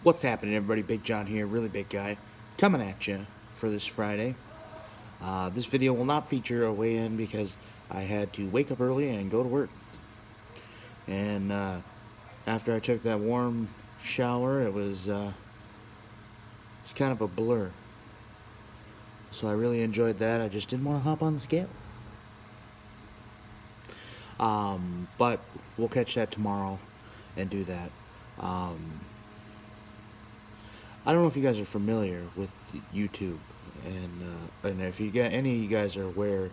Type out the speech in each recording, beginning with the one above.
What's happening, everybody? Big John here, really big guy, coming at you for this Friday. This video will not feature a weigh-in because I had to wake up early and go to work. And after I took that warm shower, it was kind of a blur. So I really enjoyed that. I just didn't want to hop on the scale. But we'll catch that tomorrow and do that. I don't know if you guys are familiar with YouTube, and if you get any of you guys are aware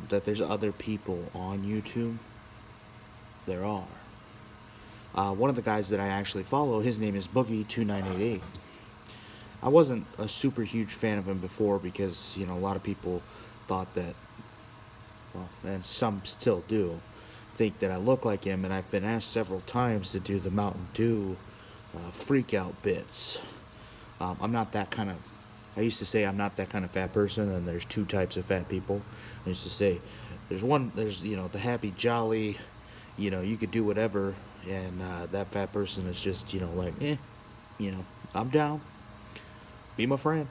that there's other people on YouTube. There are. One of the guys that I actually follow, his name is rbgtjohn. I wasn't a super huge fan of him before because, you know, a lot of people thought that, well, and some still do, think that I look like him, and I've been asked several times to do the Mountain Dew freak out bits. I'm not that kind of, I used to say I'm not that kind of fat person, and there's two types of fat people. I used to say, there's, you know, the happy, jolly, you know, you could do whatever, and that fat person is just, you know, like, you know, I'm down, be my friend.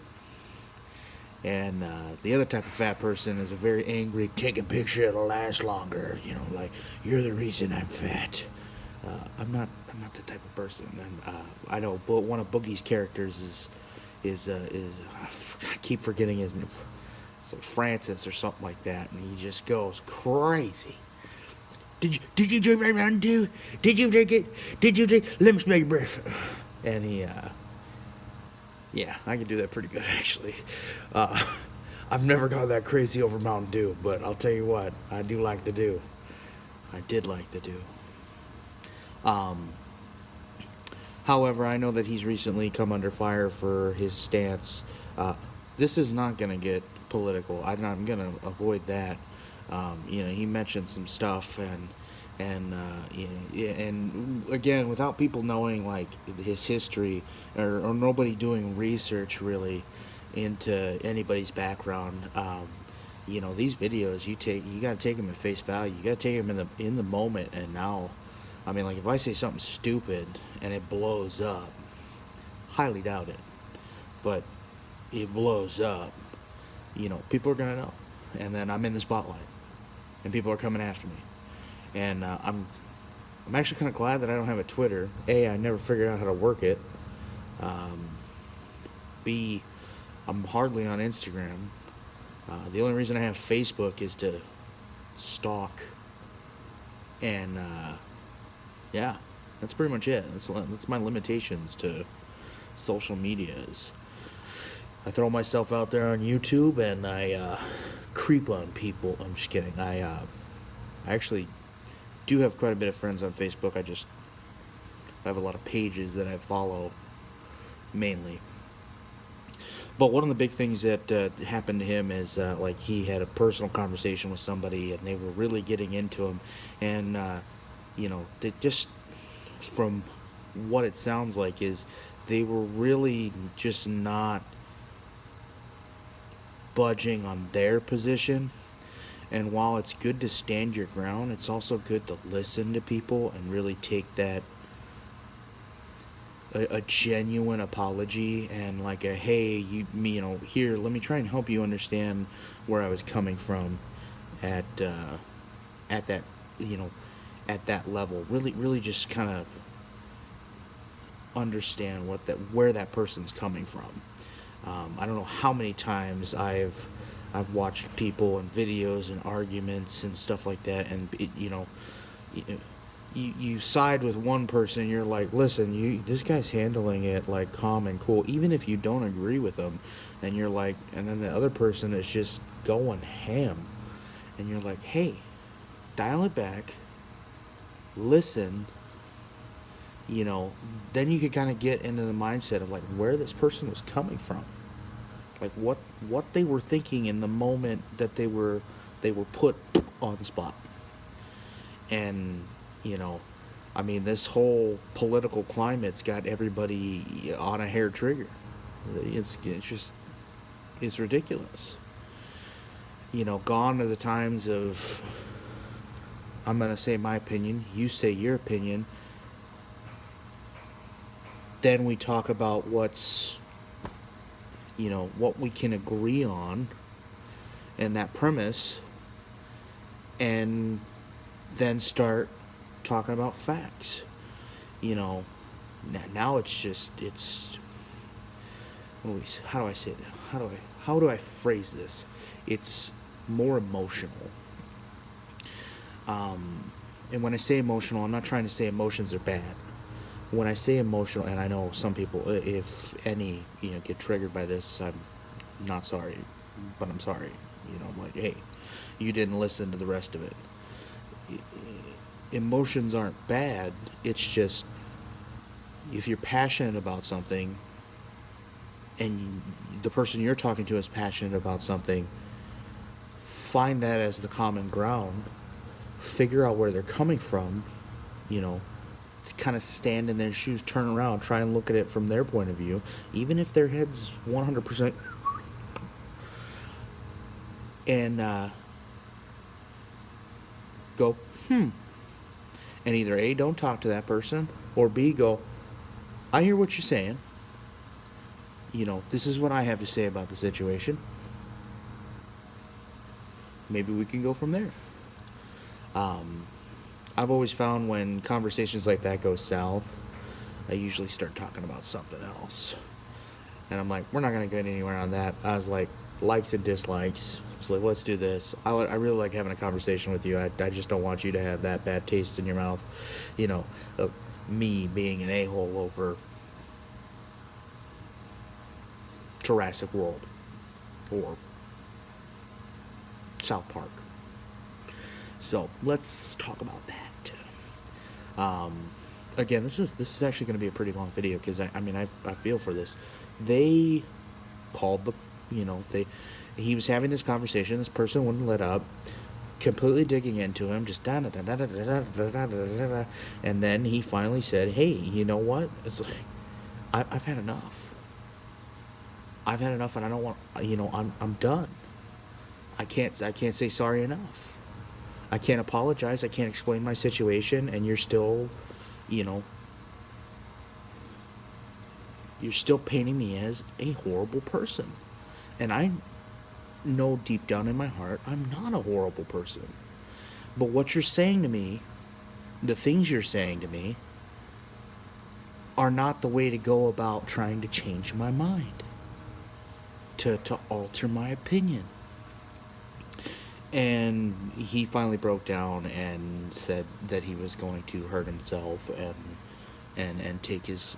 And the other type of fat person is a very angry, take a picture, it'll last longer, you know, like, you're the reason I'm fat. I'm not the type of person, and I know, but one of Boogie's characters is I keep forgetting his name. It's like Francis or something like that, and he just goes crazy. Did you drink my Mountain Dew? Did you drink it? Did you drink? Let me smell your breath. And he, yeah, I can do that pretty good actually. I've never gone that crazy over Mountain Dew, but I'll tell you what, I do like the Dew. I did like the Dew. However, I know that he's recently come under fire for his stance. This is not going to get political. I'm going to avoid that. You know, he mentioned some stuff, and again, without people knowing like his history, or nobody doing research really into anybody's background. You know, these videos you got to take them at face value. You got to take them in the moment and now. I mean, like, if I say something stupid and it blows up, highly doubt it, but it blows up, you know, people are going to know. And then I'm in the spotlight, and people are coming after me. And I'm actually kind of glad that I don't have a Twitter. A, I never figured out how to work it. B, I'm hardly on Instagram. The only reason I have Facebook is to stalk. And, yeah, that's pretty much it. That's my limitations to social medias. I throw myself out there on YouTube and I creep on people. I'm just kidding. I actually do have quite a bit of friends on Facebook. I have a lot of pages that I follow mainly. But one of the big things that happened to him is like he had a personal conversation with somebody and they were really getting into him, and you know, they just, from what it sounds like, is they were really just not budging on their position. And while it's good to stand your ground, it's also good to listen to people and really take that a genuine apology and like a, hey, you know, here, let me try and help you understand where I was coming from at that, you know, at that level. Really just kind of understand where that person's coming from. I don't know how many times I've watched people and videos and arguments and stuff like that, and you know, you side with one person, you're like, listen, this guy's handling it like calm and cool, even if you don't agree with him, and you're like, and then the other person is just going ham, and you're like, hey, dial it back, listen, you know, then you could kind of get into the mindset of like where this person was coming from, like what they were thinking in the moment that they were put on the spot. And you know, I mean, this whole political climate's got everybody on a hair trigger. It's ridiculous. You know, gone are the times of, I'm going to say my opinion, you say your opinion, then we talk about what's, what we can agree on and that premise, and then start talking about facts. Now it's how do I say that? How do I phrase this? It's more emotional. And when I say emotional, I'm not trying to say emotions are bad. When I say emotional, and I know some people, if any, get triggered by this, I'm not sorry, but I'm sorry. I'm like, hey, you didn't listen to the rest of it. Emotions aren't bad. It's just, if you're passionate about something, and the person you're talking to is passionate about something, find that as the common ground. Figure out where they're coming from, kind of stand in their shoes, turn around, try and look at it from their point of view, even if their head's 100%, and go, and either A, don't talk to that person, or B, go, I hear what you're saying. This is what I have to say about the situation. Maybe we can go from there. I've always found when conversations like that go south, I usually start talking about something else. And I'm like, we're not going to get anywhere on that. I was like, likes and dislikes. It's like, let's do this. I really like having a conversation with you. I just don't want you to have that bad taste in your mouth, of me being an a-hole over Jurassic World or South Park. So let's talk about that. Again, this is actually going to be a pretty long video because I feel for this. They called he was having this conversation. This person wouldn't let up, completely digging into him, just da da da da da da da da da, and then he finally said, "Hey, you know what? It's like I've had enough. I've had enough, and I don't want. I'm done. I can't say sorry enough. I can't apologize. I can't explain my situation, and you're still, you're still painting me as a horrible person. And I know deep down in my heart, I'm not a horrible person. But what you're saying to me, the things you're saying to me, are not the way to go about trying to change my mind, to alter my opinion." And he finally broke down and said that he was going to hurt himself and take his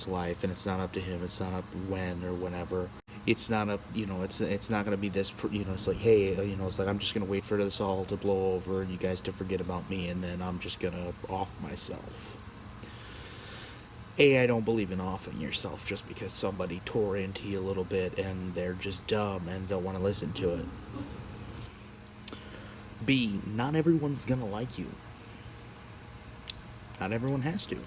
life, and it's not up to him. It's not up when or whenever. It's not up, it's not going to be this, it's like, hey, it's like, I'm just going to wait for this all to blow over and you guys to forget about me, and then I'm just going to off myself. I don't believe in offing yourself just because somebody tore into you a little bit and they're just dumb and don't want to listen to it. B, not everyone's gonna like you. Not everyone has to.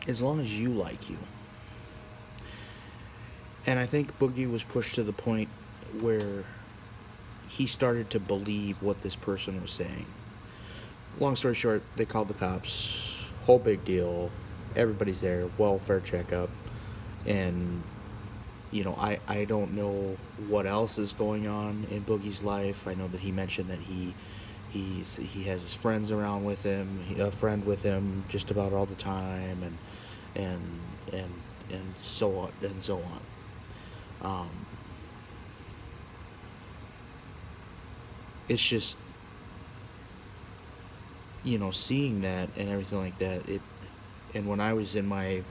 As long as you like you. And I think Boogie was pushed to the point where he started to believe what this person was saying. Long story short, they called the cops. Whole big deal. Everybody's there. Welfare checkup. And I don't know what else is going on in Boogie's life. I know that he mentioned that he has his friends around with him, a friend with him just about all the time, and so on and so on. It's just seeing that and everything like that. And when I was in my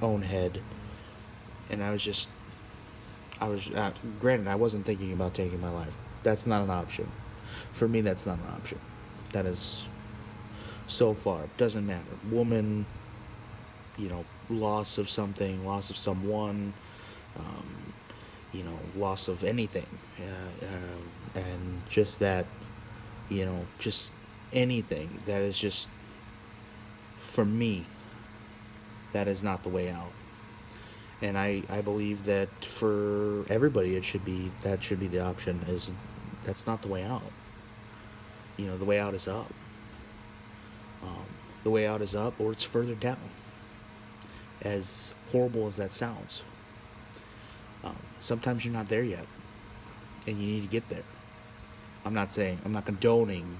own head, and granted, I wasn't thinking about taking my life. That's not an option. For me, that's not an option. That is, so far, doesn't matter. Woman, loss of something, loss of someone, loss of anything. And just that, just anything that is just, for me, that is not the way out. And I believe that for everybody that should be the option. That's not the way out. The way out is up. The way out is up, or it's further down. as horrible as that sounds. Sometimes you're not there yet, and you need to get there. I'm not condoning,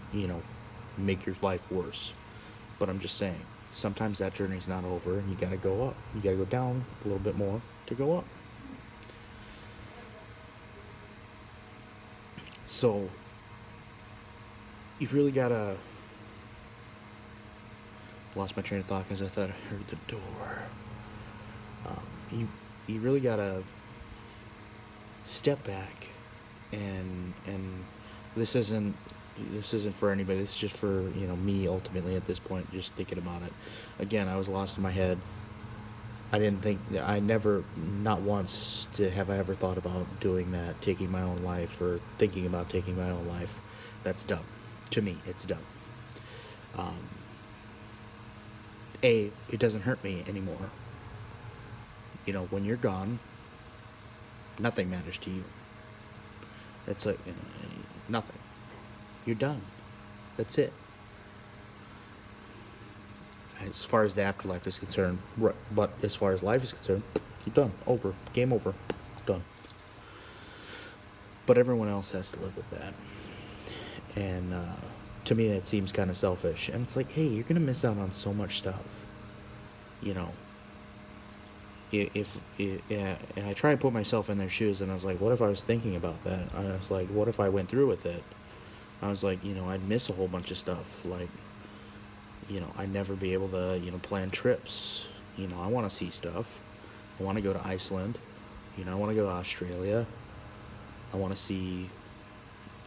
make your life worse, but I'm just saying, sometimes that journey's not over, and you gotta go up. You gotta go down a little bit more to go up. So, you really gotta... Lost my train of thought because I thought I heard the door. You really gotta step back, and this isn't for anybody. This is just for me ultimately at this point. Just thinking about it. Again, I was lost in my head. I never, not once, have I ever thought about doing that, taking my own life, or thinking about taking my own life. That's dumb. To me, it's dumb. It doesn't hurt me anymore. When you're gone, nothing matters to you. It's like, nothing. You're done. That's it. As far as the afterlife is concerned, right, but as far as life is concerned, you're done. Over. Game over. Done. But everyone else has to live with that. And to me, that seems kind of selfish. And it's like, hey, you're going to miss out on so much stuff. And I try and put myself in their shoes, and I was like, what if I was thinking about that? I was like, what if I went through with it? I was like, I'd miss a whole bunch of stuff. Like, I'd never be able to, plan trips. I want to see stuff. I want to go to Iceland. I want to go to Australia. I want to see,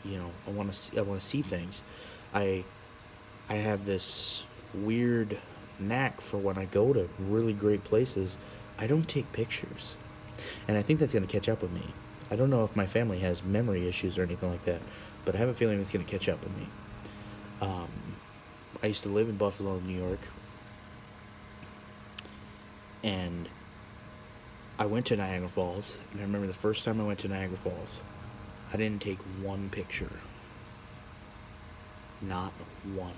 I want to see things. I have this weird knack for when I go to really great places, I don't take pictures. And I think that's going to catch up with me. I don't know if my family has memory issues or anything like that, but I have a feeling it's going to catch up with me. I used to live in Buffalo, New York, and I went to Niagara Falls, and I remember the first time I went to Niagara Falls, I didn't take one picture. Not one.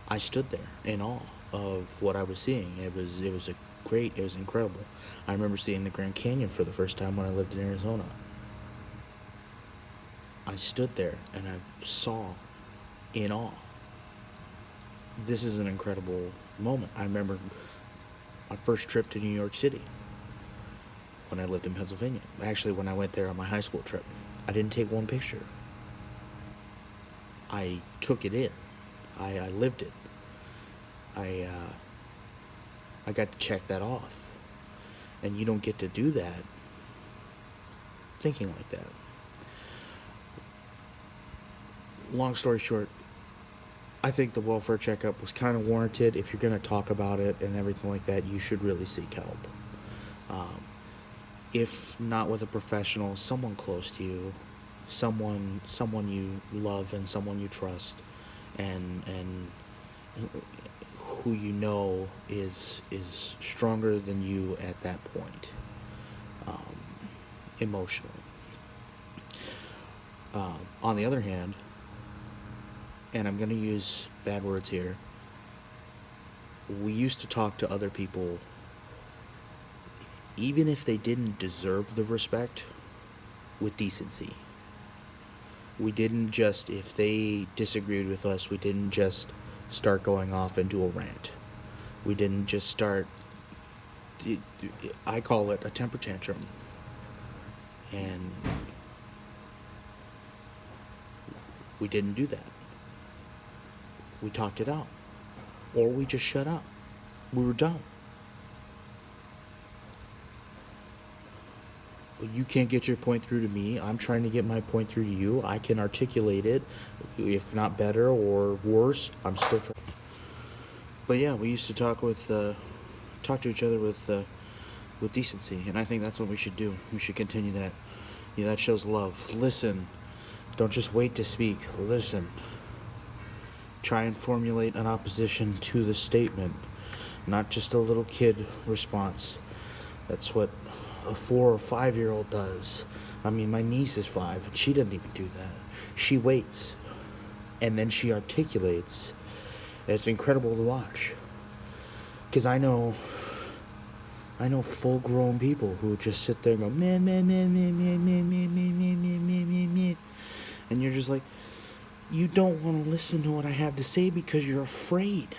I stood there in awe of what I was seeing. It was incredible. I remember seeing the Grand Canyon for the first time when I lived in Arizona. I stood there and I saw in awe. This is an incredible moment. I remember my first trip to New York City when I lived in Pennsylvania. Actually, when I went there on my high school trip, I didn't take one picture. I took it in. I lived it. I got to check that off. And you don't get to do that thinking like that. Long story short, I think the welfare checkup was kind of warranted. If you're going to talk about it and everything like that, you should really seek help. If not with a professional, someone close to you, someone you love and someone you trust, and who is stronger than you at that point, emotionally. On the other hand, and I'm going to use bad words here, we used to talk to other people, even if they didn't deserve the respect, with decency. We didn't just, if they disagreed with us, we didn't just start going off into a rant. We didn't just start, I call it a temper tantrum. And we didn't do that. We talked it out. Or we just shut up. We were done. You can't get your point through to me. I'm trying to get my point through to you. I can articulate it, if not better or worse. I'm still trying. But yeah, we used to talk to each other with decency, and I think that's what we should do. We should continue that. That shows love. Listen. Don't just wait to speak. Listen. Try and formulate an opposition to the statement, not just a little kid response. That's what a 4 or 5-year-old does. I mean, my niece is 5, and she doesn't even do that. She waits, and then she articulates. It's incredible to watch. Because I know full-grown people who just sit there and go, man, man, man, man, man, man, man, man, man, man, man, man, man. And you're just like, you don't want to listen to what I have to say because you're afraid.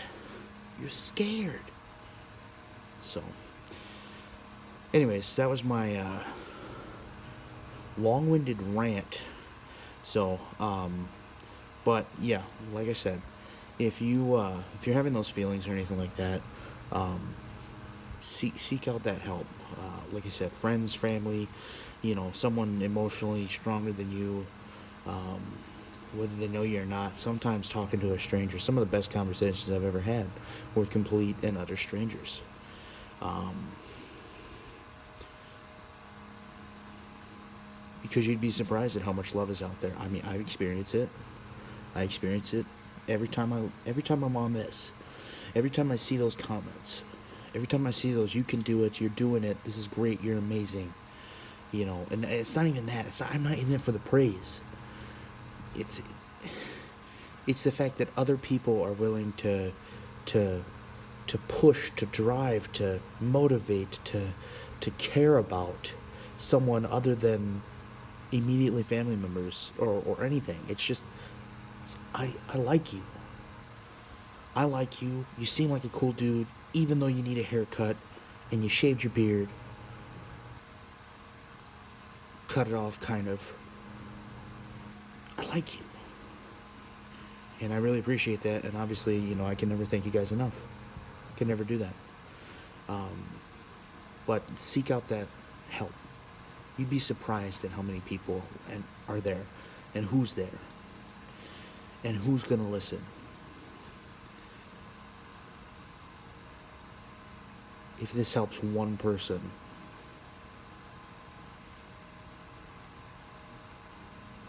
You're scared. So, anyways, that was my long-winded rant. So, but yeah, like I said, if you're having those feelings or anything like that, seek out that help. Like I said, friends, family, someone emotionally stronger than you, whether they know you or not. Sometimes talking to a stranger, some of the best conversations I've ever had were complete and utter strangers. Because you'd be surprised at how much love is out there. I mean, I experience it every time I'm on this. Every time I see those comments, every time I see those, you can do it, you're doing it, this is great, you're amazing. And it's not even that. I'm not in it for the praise. It's the fact that other people are willing to push, to drive, to motivate, to care about someone other than immediately family members or anything. It's just, I like you. I like you. You seem like a cool dude, even though you need a haircut and you shaved your beard. Cut it off, kind of. I like you. And I really appreciate that. And obviously, I can never thank you guys enough. I can never do that. But seek out that help. You'd be surprised at how many people are there, and who's there, and who's going to listen. If this helps one person,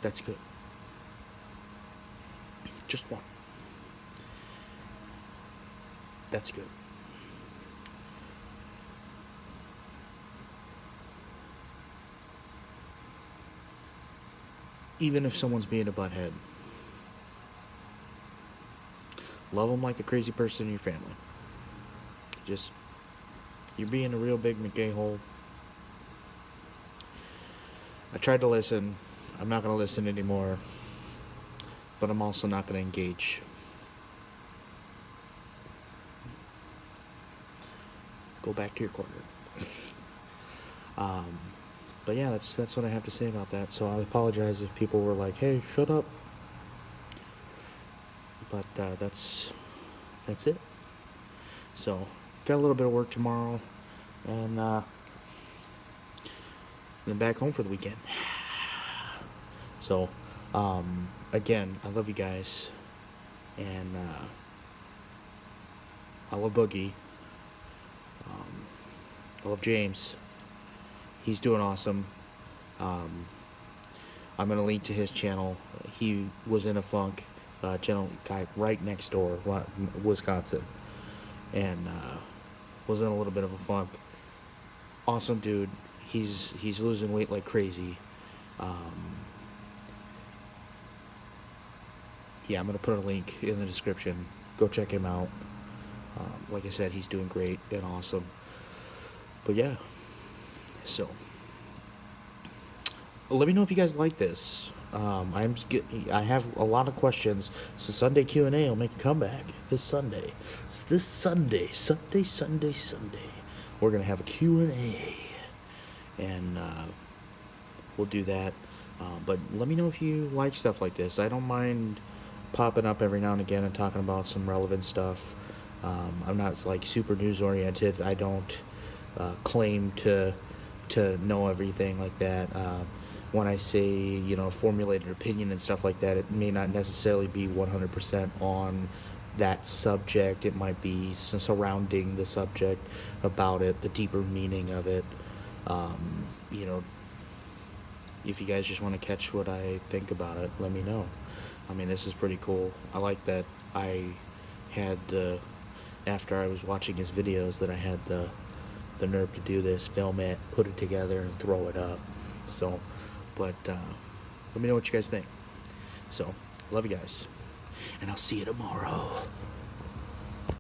that's good. Just one. That's good. Even if someone's being a butthead, love them like a crazy person in your family. Just, you're being a real big McGay hole. I tried to listen. I'm not going to listen anymore. But I'm also not going to engage. Go back to your corner. But yeah, that's what I have to say about that. So I apologize if people were like, "Hey, shut up." But that's it. So got a little bit of work tomorrow, and then back home for the weekend. So again, I love you guys, and I love Boogie. I love James. He's doing awesome. I'm going to link to his channel. He was in a funk. Channel guy right next door, Wisconsin. And was in a little bit of a funk. Awesome dude. He's losing weight like crazy. Yeah, I'm going to put a link in the description. Go check him out. Like I said, he's doing great and awesome. But yeah. So, let me know if you guys like this. I have a lot of questions. So Sunday Q&A will make a comeback this Sunday. It's this Sunday. We're gonna have a Q&A, and we'll do that. But let me know if you like stuff like this. I don't mind popping up every now and again and talking about some relevant stuff. I'm not like super news oriented. I don't claim to know everything like that. When I say, formulated opinion and stuff like that, it may not necessarily be 100% on that subject. It might be surrounding the subject, about it, the deeper meaning of it. If you guys just want to catch what I think about it, let me know. I mean, this is pretty cool. I like that I had after I was watching his videos, that I had the nerve to do this, film it, put it together, and throw it up. So, but let me know what you guys think. So, love you guys, and I'll see you tomorrow.